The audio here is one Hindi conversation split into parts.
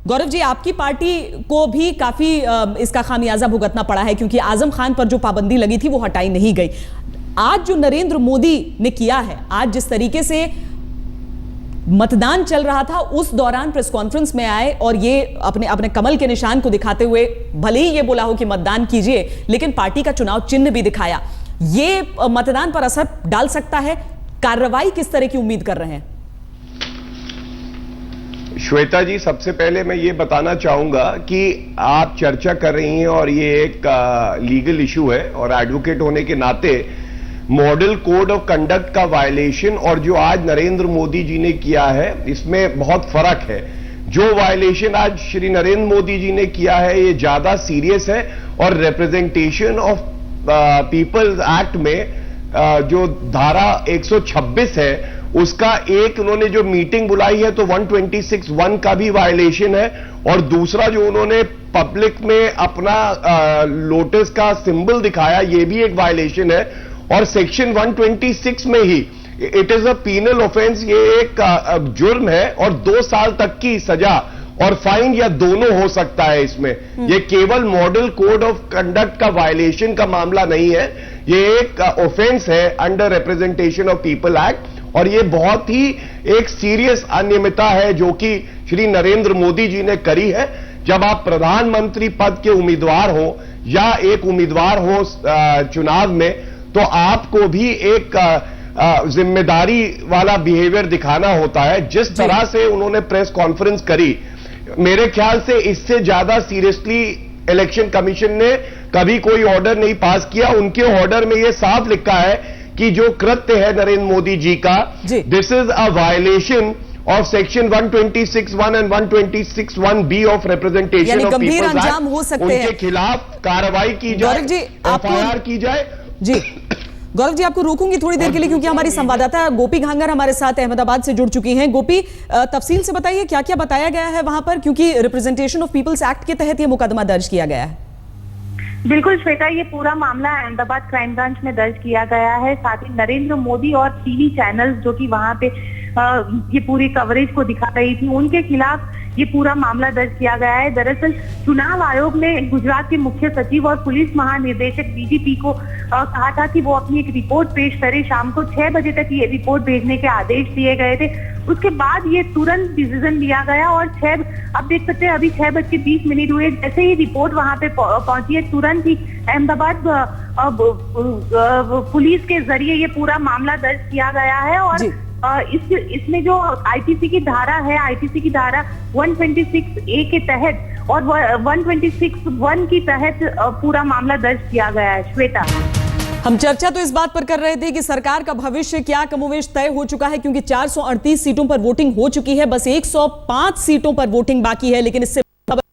गौरव जी, आपकी पार्टी को भी काफी इसका खामियाजा भुगतना पड़ा है, क्योंकि आजम खान पर जो पाबंदी लगी थी वो हटाई नहीं गई। आज जो नरेंद्र मोदी ने किया है, आज जिस तरीके से मतदान चल रहा था उस दौरान प्रेस कॉन्फ्रेंस में आए और ये अपने अपने कमल के निशान को दिखाते हुए भले ही ये बोला हो कि मतदान कीजिए, लेकिन पार्टी का चुनाव चिन्ह भी दिखाया, ये मतदान पर असर डाल सकता है? कार्रवाई किस तरह की उम्मीद कर रहे हैं? श्वेता जी, सबसे पहले मैं ये बताना चाहूंगा कि आप चर्चा कर रही हैं और ये एक लीगल इशू है, और एडवोकेट होने के नाते मॉडल कोड ऑफ कंडक्ट का वायलेशन और जो आज नरेंद्र मोदी जी ने किया है इसमें बहुत फर्क है। जो वायलेशन आज श्री नरेंद्र मोदी जी ने किया है ये ज्यादा सीरियस है, और रिप्रेजेंटेशन ऑफ पीपल्स एक्ट में जो धारा 126 है उसका एक उन्होंने जो मीटिंग बुलाई है तो 126(1) का भी वायलेशन है, और दूसरा जो उन्होंने पब्लिक में अपना लोटस का सिंबल दिखाया ये भी एक वायलेशन है। और सेक्शन 126 में ही it is a penal offence, ये एक जुर्म है और 2 साल तक की सजा और फाइन या दोनों हो सकता है इसमें। ये केवल मॉडल कोड ऑफ कंडक्ट का वायलेशन का मामला नहीं है, ये एक ऑफेंस है under representation of people act, और ये बहुत ही एक सीरियस अनियमितता है जो कि श्री नरेंद्र मोदी जी ने करी है। जब आप प्रधानमंत्री पद के उम्मीदवार हो या एक उम्मीदवार हो चुनाव में, तो आपको भी एक जिम्मेदारी वाला बिहेवियर दिखाना होता है। जिस तरह से उन्होंने प्रेस कॉन्फ्रेंस करी, मेरे ख्याल से इससे ज्यादा सीरियसली इलेक्शन कमीशन ने कभी कोई ऑर्डर नहीं पास किया। उनके ऑर्डर में यह साफ लिखा है कि जो कृत्य है नरेंद्र मोदी जी का, this is a violation of section 126(1) and 126(1)(b) of representation of peoples act. उनके खिलाफ कार्रवाई की जाए, एफआईआर की जाए। जी गौरव जी, आपको रोकूंगी थोड़ी देर के लिए क्योंकि हमारी संवाददाता गोपी घांगर हमारे साथ अहमदाबाद से जुड़ चुकी हैं। गोपी, तफसील से बताइए क्या क्या बताया गया है वहां पर, क्योंकि रिप्रेजेंटेशन ऑफ पीपल्स एक्ट के तहत ये मुकदमा दर्ज किया गया है। बिल्कुल श्वेता, ये पूरा मामला अहमदाबाद क्राइम ब्रांच में दर्ज किया गया है। साथ ही नरेंद्र मोदी और टीवी चैनल्स जो कि वहां पे ये पूरी कवरेज को दिखा रही थी, उनके खिलाफ ये पूरा मामला दर्ज किया गया है। दरअसल चुनाव आयोग ने गुजरात के मुख्य सचिव और पुलिस महानिदेशक डीजीपी को कहा था कि वो अपनी एक रिपोर्ट पेश करे। शाम को 6 बजे तक ये रिपोर्ट भेजने के आदेश दिए गए थे। उसके बाद ये तुरंत डिसीजन लिया गया और अब देख सकते हैं अभी 6:20 हुए। जैसे ही रिपोर्ट वहां पे पहुंची है, तुरंत ही अहमदाबाद पुलिस के जरिए ये पूरा मामला दर्ज किया गया है। और इसमें जो आईपीसी की धारा है, आईपीसी की धारा 126(a) के तहत और 126(1) की तहत पूरा मामला दर्ज किया गया है। श्वेता, हम चर्चा तो इस बात पर कर रहे थे कि सरकार का भविष्य क्या कमोवेश तय हो चुका है, क्योंकि 438 सीटों पर वोटिंग हो चुकी है, बस 105 सीटों पर वोटिंग बाकी है। लेकिन इससे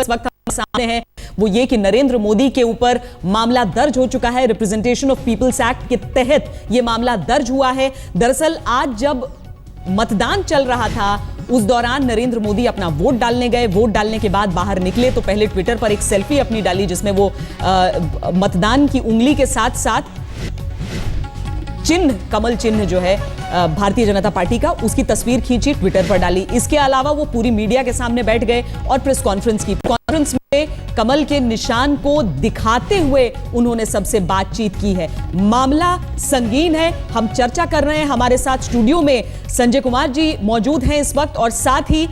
इस वक्त सामने है वो ये कि नरेंद्र मोदी के ऊपर मामला दर्ज हो चुका है। रिप्रेजेंटेशन ऑफ पीपल्स एक्ट के तहत यह मामला दर्ज हुआ है। दरअसल आज जब मतदान चल रहा था उस दौरान नरेंद्र मोदी अपना वोट डालने गए। वोट डालने के बाद बाहर निकले तो पहले ट्विटर पर एक सेल्फी अपनी डाली जिसमें वो मतदान की उंगली के साथ साथ चिन्ह, कमल चिन्ह जो है भारतीय जनता पार्टी का, उसकी तस्वीर खींची, ट्विटर पर डाली। इसके अलावा वो पूरी मीडिया के सामने बैठ गए और प्रेस कॉन्फ्रेंस की। कॉन्फ्रेंस में कमल के निशान को दिखाते हुए उन्होंने सबसे बातचीत की है। मामला संगीन है, हम चर्चा कर रहे हैं। हमारे साथ स्टूडियो में संजय कुमार जी मौजूद हैं इस वक्त, और साथ ही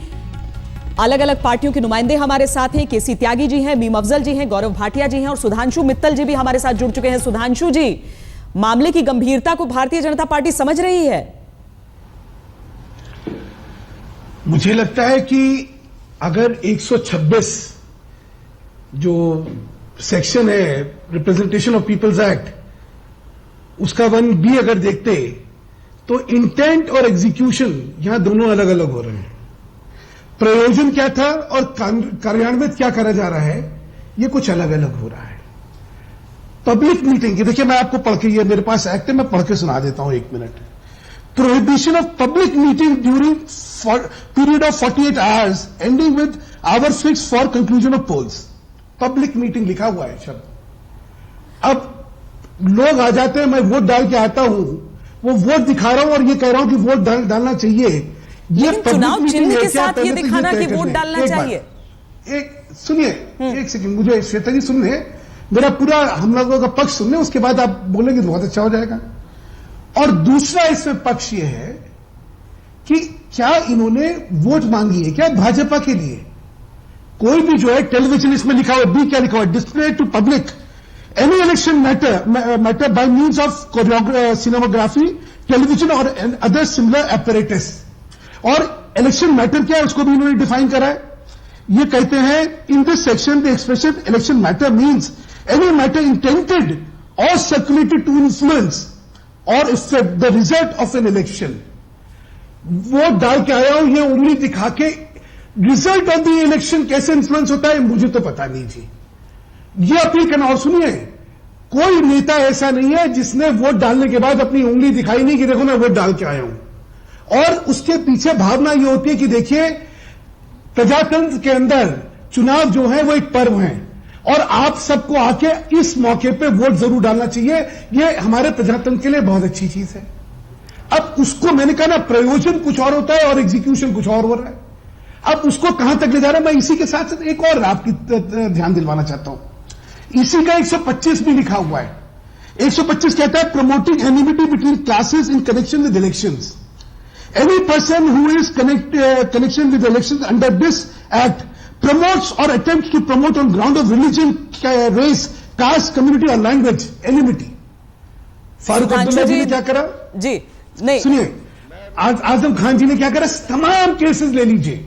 अलग अलग पार्टियों के नुमाइंदे हमारे साथ हैं। केसी त्यागी जी हैं, मीम अफजल जी हैं, गौरव भाटिया जी हैं और सुधांशु मित्तल जी भी हमारे साथ जुड़ चुके हैं। सुधांशु जी, मामले की गंभीरता को भारतीय जनता पार्टी समझ रही है? मुझे लगता है कि अगर 126 जो सेक्शन है रिप्रेजेंटेशन ऑफ पीपल्स एक्ट, उसका 1B अगर देखते तो इंटेंट और एग्जीक्यूशन यहां दोनों अलग अलग हो रहे हैं। प्रयोजन क्या था और कार्यान्वित क्या करा जा रहा है, ये कुछ अलग अलग हो रहा है। पब्लिक मीटिंग, देखिए मैं आपको पढ़ के, ये मेरे पास एक्ट है, मैं पढ़ के सुना देता हूं 1 minute. Prohibition of public meeting during period of 48 hours ending with hours fix for conclusion of polls. Public meeting लिखा हुआ है शब्द। अब लोग आ जाते हैं, मैं वोट डाल के आता हूं, वो वोट दिखा रहा हूं और ये कह रहा हूं कि वोट डालना चाहिए। ये चुनाव चिन्ह के साथ ये दिखाना कि वोट डालना चाहिए, सुनिए एक सेकंड, मुझे श्वेता जी सुनने, मेरा पूरा हम लोगों का पक्ष सुनने, उसके बाद आप बोलेंगे तो बहुत अच्छा हो जाएगा। और दूसरा इसमें पक्ष ये है कि क्या इन्होंने वोट मांगी है क्या भाजपा के लिए? कोई भी जो है टेलीविजन, इसमें लिखा हुआ बी, क्या लिखा हुआ, display to public any election matter by means of cinematography, television और अदर सिमिलर एपरेटस। और इलेक्शन मैटर क्या है उसको भी इन्होंने डिफाइन करा है। ये कहते हैं in this section the expression election matter means any matter intended और सर्कुलेटेड टू इन्फ्लुएंस और the result of an election. Vote डाल के आया हूं, ये उंगली दिखा के रिजल्ट ऑफ द इलेक्शन कैसे इन्फ्लुएंस होता है मुझे तो पता नहीं जी। ये अपील करना। और सुनिए, कोई नेता ऐसा नहीं है जिसने वोट डालने के बाद अपनी उंगली दिखाई नहीं कि देखो मैं वोट डाल के आया हूं। और उसके पीछे भावना ये होती है कि देखिए प्रजातंत्र के अंदर चुनाव जो है वो एक पर्व है और आप सबको आके इस मौके पे वोट जरूर डालना चाहिए। ये हमारे प्रजातंत्र के लिए बहुत अच्छी चीज है। अब उसको मैंने कहा ना, प्रयोजन कुछ और होता है और एग्जीक्यूशन कुछ और हो रहा है। अब उसको कहां तक ले जा रहा है, मैं इसी के साथ एक और आपकी ध्यान दिलवाना चाहता हूं। इसी का 125 भी लिखा हुआ है। 125 कहता है promoting enmity between classes in connection with elections. Any person who is connection with elections under this act promotes or attempts to promote on ground of religion, race, caste, community or language enmity। Farooq Abdullah ji ने क्या करा जी? नहीं सुनिए, आजम खान जी ने क्या करा, तमाम केसेस ले लीजिए,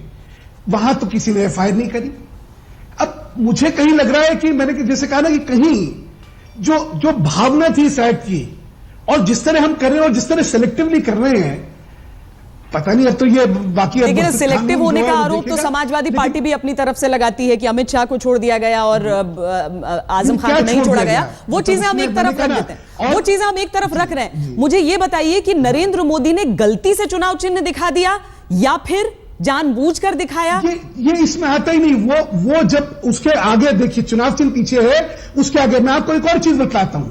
वहां तो किसी ने एफआईआर नहीं करी। अब मुझे कहीं लग रहा है कि मैंने जैसे कहा ना कि कहीं जो भावना थी इस एक्ट की और जिस तरह हम कर रहे हैं और जिस तरह सेलेक्टिवली कर रहे हैं, पता नहीं अब तो ये बाकी। लेकिन सिलेक्टिव होने का आरोप तो समाजवादी पार्टी भी अपनी तरफ से लगाती है कि अमित शाह को छोड़ दिया गया और आजम खान को नहीं छोड़ा गया। वो चीजें हम एक तरफ रख देते हैं, वो चीजें हम एक तरफ रख रहे हैं। मुझे ये बताइए कि नरेंद्र मोदी ने गलती से चुनाव चिन्ह दिखा दिया या फिर जानबूझकर दिखाया? ये इसमें आता ही नहीं। वो जब उसके आगे देखिए, चुनाव चिन्ह पीछे है, उसके आगे मैं आपको एक और चीज बताता हूं।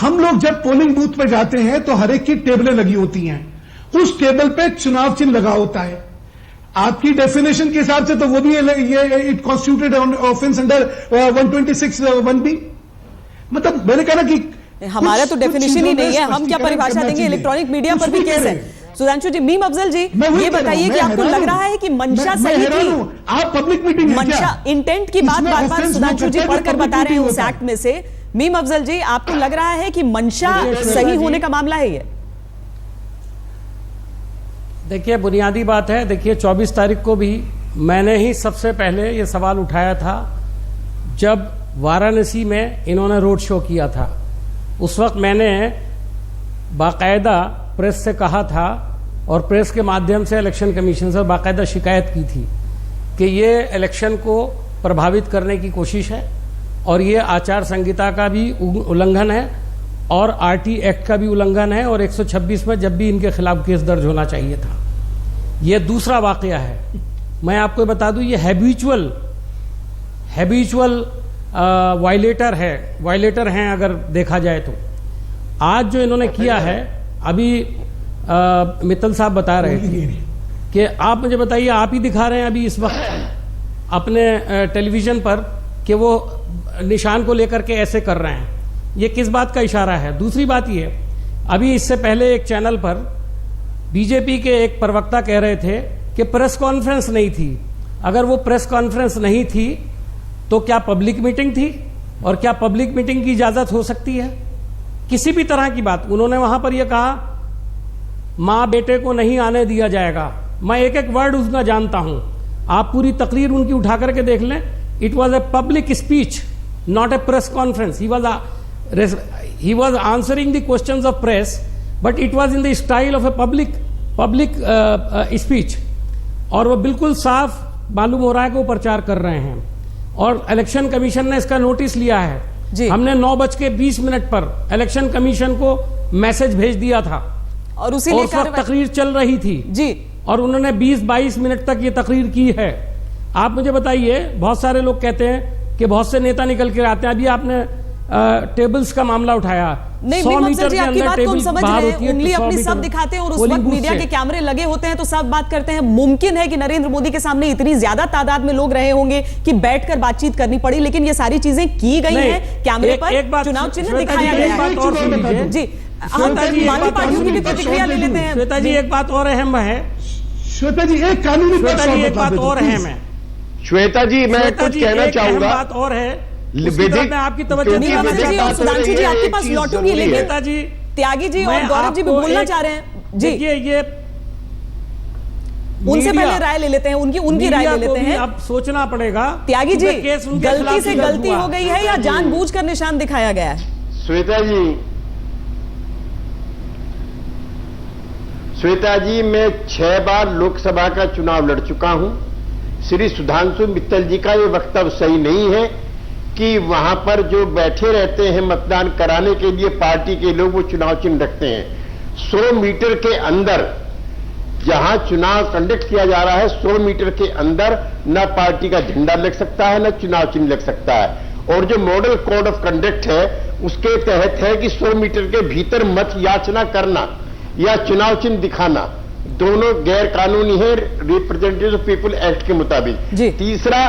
हम लोग जब पोलिंग बूथ पर जाते हैं तो हर एक की टेबलें लगी होती हैं, उस टेबल पे चुनाव चिन्ह लगा होता है। आपकी डेफिनेशन के हिसाब से तो वो भी ये it constituted offence under 126(1)B। मतलब मैंने कहा ना कि हमारा तो डेफिनेशन ही नहीं है, हम क्या परिभाषा देंगे? इलेक्ट्रॉनिक मीडिया पर भी केस है। सुधांशु जी, मीम अफजल जी, ये बताइए कि आपको लग रहा है कि मंशा सही थी? आप पब्लिक मीटिंग मंशा इंटेंट की बात बार बार सुधांशु जी पढ़कर बता रहे हैं उस एक्ट में से। मीम अफजल जी, आपको लग रहा है कि मंशा सही होने का मामला है ये? देखिए, बुनियादी बात है, देखिए 24 तारीख को भी मैंने ही सबसे पहले ये सवाल उठाया था जब वाराणसी में इन्होंने रोड शो किया था। उस वक्त मैंने बाकायदा प्रेस से कहा था और प्रेस के माध्यम से इलेक्शन कमीशन से बाकायदा शिकायत की थी कि ये इलेक्शन को प्रभावित करने की कोशिश है और ये आचार संहिता का भी उल्लंघन है और आरटी एक्ट का भी उल्लंघन है और 126 में जब भी इनके खिलाफ केस दर्ज होना चाहिए था। ये दूसरा वाकया है। मैं आपको बता दूं, ये हैबिचुअल वायलेटर हैं अगर देखा जाए तो। आज जो इन्होंने किया है, अभी मित्तल साहब बता रहे थे कि आप मुझे बताइए, आप ही दिखा रहे हैं अभी इस वक्त अपने टेलीविजन पर कि वो निशान को लेकर के ऐसे कर रहे हैं। ये किस बात का इशारा है? दूसरी बात ये, अभी इससे पहले एक चैनल पर बीजेपी के एक प्रवक्ता कह रहे थे कि प्रेस कॉन्फ्रेंस नहीं थी। अगर वो प्रेस कॉन्फ्रेंस नहीं थी तो क्या पब्लिक मीटिंग थी? और क्या पब्लिक मीटिंग की इजाजत हो सकती है? किसी भी तरह की बात उन्होंने वहां पर यह कहा, मां बेटे को नहीं आने दिया जाएगा। मैं एक एक वर्ड उसका जानता हूं, आप पूरी तकरीर उनकी उठा करके देख लें। It was a public speech, not a press conference. He was answering the questions of press, but it was in the style of a public speech। और वो बिल्कुल साफ मालूम हो रहा है कि वो प्रचार कर रहे हैं और इलेक्शन कमीशन ने इसका नोटिस लिया है जी। हमने 9:20 पर इलेक्शन कमीशन को मैसेज भेज दिया था और उस वक्त तकरीर चल रही थी जी, और उन्होंने 20-22 मिनट तक ये तकरीर की है। आप मुझे बताइए, बहुत सारे लोग कहते हैं कि बहुत से नेता निकल के आते हैं। अभी आपने टेबल्स का मामला उठाया। नहीं 100 मीम मीटर अफसर जी, के आपकी अंदर बात को हम टेबल समझ बाहर रहे होती हैं, है, उंगली 100 अपनी मीटर सब दिखाते हैं और उस पोलिंग वक्त बूथ मीडिया से। के कैमरे लगे होते हैं तो सब बात करते हैं। मुमकिन है कि नरेंद्र मोदी के सामने इतनी ज्यादा तादाद में लोग रहे होंगे कि बैठकर बातचीत करनी पड़ी, लेकिन ये सारी चीजें की गई नहीं, हैं कैमरे एक पर, बात चुनाव चिन्ह श्वेता जी, दिखाया एक गया है। बात और सुन लीजिए। जी, हम श्वेता जी, एक बाकी बात पार्टियों की भी और प्रतिक्रिया ले लेते हैं। श्वेता जी एक बात और अहम है, श्वेता जी एक कानूनी श्वेता पक्ष जी और एक बता बात दीजिए, और please। अहम है, श्वेता जी मैं श्वेता कुछ जी कहना एक अहम चाहूंगा। बात और है, उसकी विधिक- तरफ मैं आपकी तवज्जो क्योंकि नहीं मीम करना अफसर जी विधिक और बात सुधांशु जी है, आपके एक पास चीज लौटूंगी, जरूरी है। लेकिन श्वेता जी, त्यागी जी मैं और गौरव जी भी आपको बोलना एक- चाह रहे हैं जी। देखिए ये उनसे मीडिया- पहले राय ले लेते हैं, उनकी राय मीडिया ले को लेते भी हैं। अब सोचना पड़ेगा। त्यागी जी, क्योंकि केस उनके गलती खिलाफ से ही दर्ज गलती हुआ। हो गई है या जानबूझकर निशान दिखाया गया है? श्वेता जी मैं 6 बार लोकसभा का चुनाव लड़ चुका हूं। श्री सुधांशु मित्तल जी का ये वक्तव्य सही नहीं है कि वहां पर जो बैठे रहते हैं मतदान कराने के लिए पार्टी के लोग, वो चुनाव चिन्ह रखते हैं। 100 मीटर के अंदर जहां चुनाव कंडक्ट किया जा रहा है, 100 मीटर के अंदर न पार्टी का झंडा लग सकता है, न चुनाव चिन्ह लग सकता है। और जो मॉडल कोड ऑफ कंडक्ट है उसके तहत है कि 100 मीटर के भीतर मत याचना करना या चुनाव चिन्ह दिखाना दोनों गैर कानूनी है रिप्रेजेंटेटिव ऑफ पीपल एक्ट के मुताबिक। जी। तीसरा,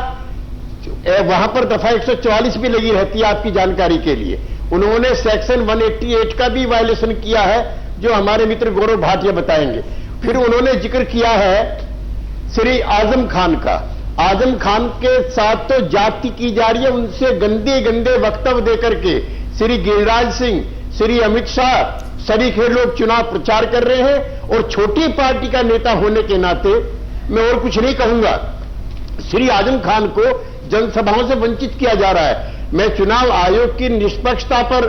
वहां पर दफा 144 भी लगी रहती है आपकी जानकारी के लिए। उन्होंने सेक्शन 188 का भी वायलेशन किया है, जो हमारे मित्र गौरव भाटिया बताएंगे। फिर उन्होंने जिक्र किया है श्री आजम खान का। आजम खान के साथ तो जाति की जा रही है, उनसे गंदे गंदे वक्तव्य देकर के श्री गिरिराज सिंह, श्री अमित शाह सरीखे लोग चुनाव प्रचार कर रहे हैं। और छोटी पार्टी का नेता होने के नाते मैं और कुछ नहीं कहूंगा, श्री आजम खान को जनसभाओं से वंचित किया जा रहा है। मैं चुनाव आयोग की निष्पक्षता पर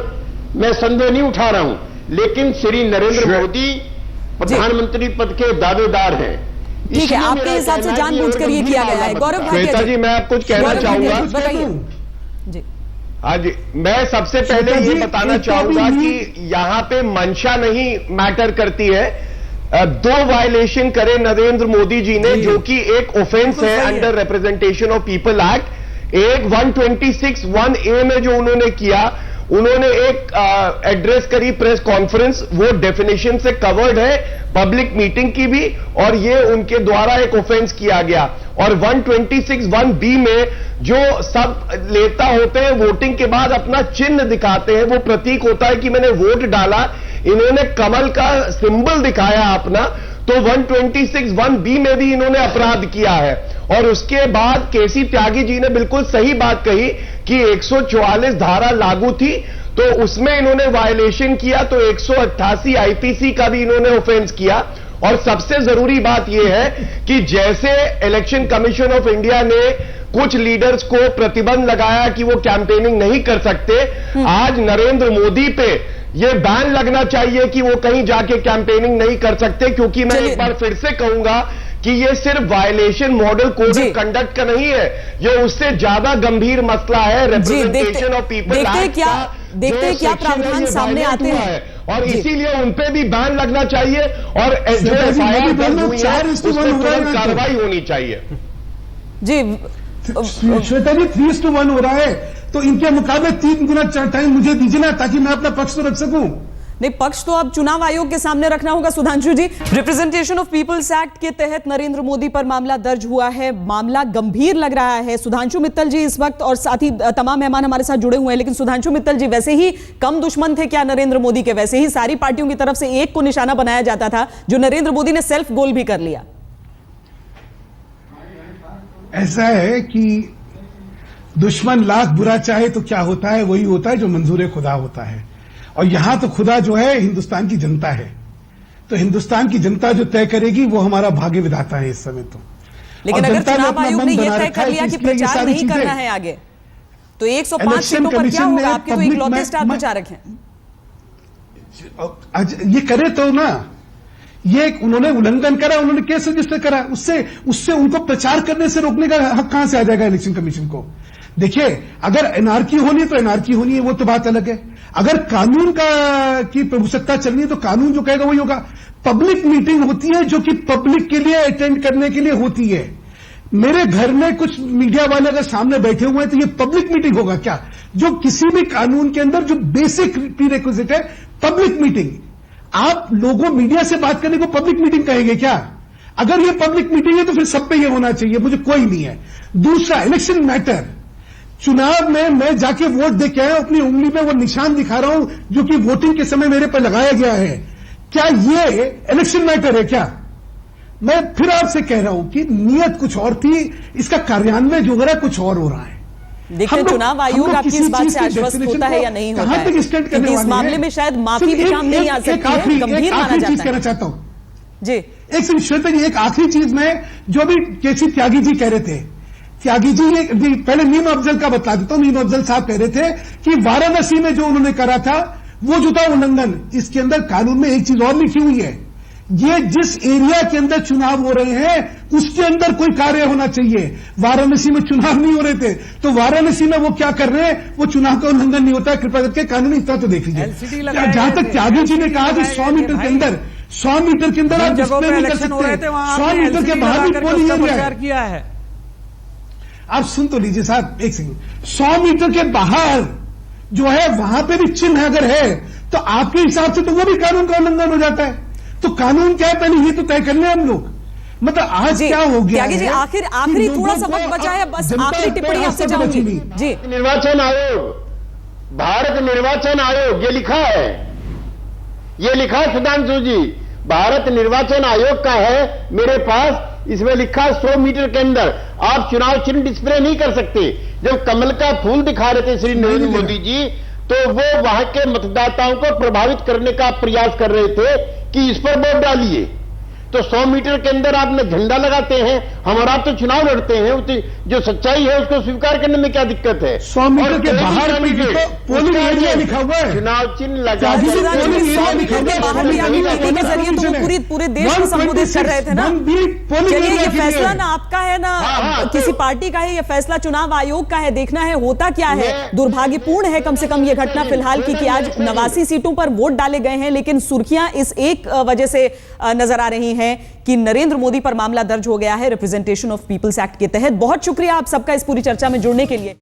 मैं संदेह नहीं उठा रहा हूं, लेकिन श्री नरेंद्र मोदी प्रधानमंत्री पद के दावेदार हैं। ठीक है, आपके हिसाब से जानबूझकर ये किया गया है। गौरव श्वेता भाटिया जी मैं आप कुछ कहना गौरव भाटिया चाहूंगा। जी, बताइए जी। हाँ जी, मैं सबसे पहले श्वेता ये जी, बताना एक तो चाहूंगा अभी कि यहाँ पे मंशा नहीं मैटर करती है। 2 वायलेशन करे नरेंद्र मोदी जी ने, जो कि एक ऑफेंस है under representation of people act. एक 126(1)A में जो उन्होंने किया, उन्होंने एक एड्रेस करी प्रेस कॉन्फ्रेंस, वो डेफिनेशन से कवर्ड है पब्लिक मीटिंग की भी, और ये उनके द्वारा एक ऑफेंस किया गया। और 126(1)B में जो सब नेता होते हैं वोटिंग के बाद अपना चिन्ह दिखाते हैं, वो प्रतीक होता है कि मैंने वोट डाला। इन्होंने कमल का सिंबल दिखाया अपना, तो 126(1)B में भी इन्होंने अपराध किया है। और उसके बाद केसी त्यागी जी ने बिल्कुल सही बात कही कि 144 धारा लागू थी, तो उसमें इन्होंने वायलेशन किया, तो 188 आईपीसी का भी इन्होंने ऑफेंस किया। और सबसे जरूरी बात यह है कि जैसे इलेक्शन कमीशन ऑफ इंडिया ने कुछ लीडर्स को प्रतिबंध लगाया कि वो कैंपेनिंग नहीं कर सकते, आज नरेंद्र मोदी पे ये बैन लगना चाहिए कि वो कहीं जाके कैंपेनिंग नहीं कर सकते। क्योंकि मैं एक बार फिर से कहूंगा कि ये सिर्फ violation model code of conduct का नहीं है, ये उससे ज्यादा गंभीर मसला है रिप्रेजेंटेशन ऑफ पीपल एक्ट का। देखते हैं क्या प्रावधान सामने आते हैं, और इसीलिए उनपे भी बैन लगना चाहिए और जो श्वेता जी, एफआईआर मैं भी दर्ज बोल हुई रहा है हूं, उस पर 4:1 हो रहा है तुरंत यहाँ तो। कार्रवाई होनी चाहिए। जी श्वेता जी 3:1 हो रहा है, तो इनके मुकाबले 3 गुना टाइम मुझे दीजिए ना, ताकि मैं अपना पक्ष तो रख सकूं। नहीं, पक्ष तो अब चुनाव आयोग के सामने रखना होगा। सुधांशु जी, रिप्रेजेंटेशन ऑफ पीपल्स एक्ट के तहत नरेंद्र मोदी पर मामला दर्ज हुआ है, मामला गंभीर लग रहा है। सुधांशु मित्तल जी इस वक्त और साथ ही तमाम मेहमान हमारे साथ जुड़े हुए हैं, लेकिन सुधांशु मित्तल जी वैसे ही कम दुश्मन थे क्या नरेंद्र मोदी के? वैसे ही सारी पार्टियों की तरफ से एक को निशाना बनाया जाता था, जो नरेंद्र मोदी ने सेल्फ गोल भी कर लिया। ऐसा है कि दुश्मन लाख बुरा चाहे तो क्या होता है, वही होता है जो मंजूर खुदा होता है। और यहां तो खुदा जो है हिंदुस्तान की जनता है, तो हिंदुस्तान की जनता जो तय करेगी वो हमारा भाग्य विधाता है इस समय तो। लेकिन अगर चुनाव आयोग ने यह तय कर लिया कि प्रचार नहीं करना है आगे, तो 105 सीटों पर क्या होगा? आपके तो इकलौते स्टार प्रचारक हैं। ये करे तो ना, ये उन्होंने उल्लंघन करा, उन्होंने केस रजिस्टर करा, उससे उनको प्रचार करने से रोकने का हक कहां से आ जाएगा इलेक्शन कमीशन को? देखिए, अगर एनआरकी होनी है तो एनआरकी होनी है, वो तो बात अलग है। अगर कानून की प्रभुसत्ता चलनी है तो कानून जो कहेगा वही होगा। पब्लिक मीटिंग होती है जो कि पब्लिक के लिए अटेंड करने के लिए होती है। मेरे घर में कुछ मीडिया वाले अगर सामने बैठे हुए हैं तो ये पब्लिक मीटिंग होगा क्या? जो किसी भी कानून के अंदर जो बेसिक प्रीरेक्विजिट है पब्लिक मीटिंग, आप लोगों मीडिया से बात करने को पब्लिक मीटिंग कहेंगे क्या? अगर ये पब्लिक मीटिंग है तो फिर सब पे ये होना चाहिए, मुझे कोई नहीं है। दूसरा, इलेक्शन मैटर, चुनाव में मैं जाके वोट दे के आया, अपनी उंगली में वो निशान दिखा रहा हूं जो कि वोटिंग के समय मेरे पर लगाया गया है, क्या ये इलेक्शन मैटर है क्या? मैं फिर आपसे कह रहा हूं कि नियत कुछ और थी, इसका कार्यान्वयन जो हो रहा है कुछ और हो रहा है। देखते हैं चुनाव आयोग आपकी इस बात से आश्वस्त होता है या नहीं होता है, क्योंकि इस मामले में शायद माफी भी काम नहीं आ सकती है, गंभीर माना जाता है। कहना चाहता हूं जी, एक सेकंड श्वेता जी, एक आखिरी चीज में जो भी केसी त्यागी जी कह रहे थे, त्यागी जी ये पहले नीम अफजल का बता देता हूं। नीम अफजल साहब कह रहे थे कि वाराणसी में जो उन्होंने करा था वो जो था उल्लंघन, इसके अंदर कानून में एक चीज और लिखी हुई है, ये जिस एरिया के अंदर चुनाव हो रहे हैं उसके अंदर कोई कार्य होना चाहिए। वाराणसी में चुनाव नहीं हो रहे थे तो वाराणसी में वो क्या कर रहे हैं, वो चुनाव का उल्लंघन नहीं होता है। कृपया करके कानूनी इतना तो देख लीजिए। जहां तक त्यागी जी ने कहा कि 100 मीटर के अंदर 100 मीटर के अंदर आप डिस्प्ले नहीं कर सकते, 100 मीटर के बाहर भी पोलिंग एरिया किया है। आप सुन तो लीजिए साहब एक सेकंड, 100 मीटर के बाहर जो है वहां पे भी चिन्ह अगर है तो आपके हिसाब से तो वो भी कानून का उल्लंघन हो जाता है। तो कानून क्या है पहले ये तो तय कर लें हम लोग। मतलब आज क्या हो गया त्यागी जी, आखिरी थोड़ा सा वक्त बचा है, बस आखिरी टिप्पणी आपसे चाहूंगी जी। निर्वाचन आयोग, भारत निर्वाचन आयोग, ये लिखा है, ये लिखा है सुधांशु जी, भारत निर्वाचन आयोग का है मेरे पास, इसमें लिखा 100 मीटर के अंदर आप चुनाव चिन्ह डिस्प्ले नहीं कर सकते। जब कमल का फूल दिखा रहे थे श्री नरेंद्र मोदी जी, तो वो वहां के मतदाताओं को प्रभावित करने का प्रयास कर रहे थे कि इस पर वोट डालिए। तो 100 मीटर के अंदर आप न झंडा लगाते हैं, हम और आप तो चुनाव लड़ते हैं, जो सच्चाई है उसको स्वीकार करने में क्या दिक्कत है? 100 मीटर के बाहर पोलिंग एरिया लिखा हुआ है, चुनाव चिन्ह लगा पूरे देश को संबोधित कर रहे थे ना। चलिए, ये फैसला ना आपका है ना किसी पार्टी का है, ये फैसला चुनाव आयोग का है, देखना है होता क्या है। दुर्भाग्यपूर्ण है कम से कम ये घटना फिलहाल की कि आज 89 सीटों पर वोट डाले गए हैं, लेकिन सुर्खियां इस एक वजह से नजर आ रही हैं कि नरेंद्र मोदी पर मामला दर्ज हो गया है रिप्रेजेंटेशन ऑफ पीपल्स एक्ट के तहत। बहुत शुक्रिया आप सबका इस पूरी चर्चा में जुड़ने के लिए।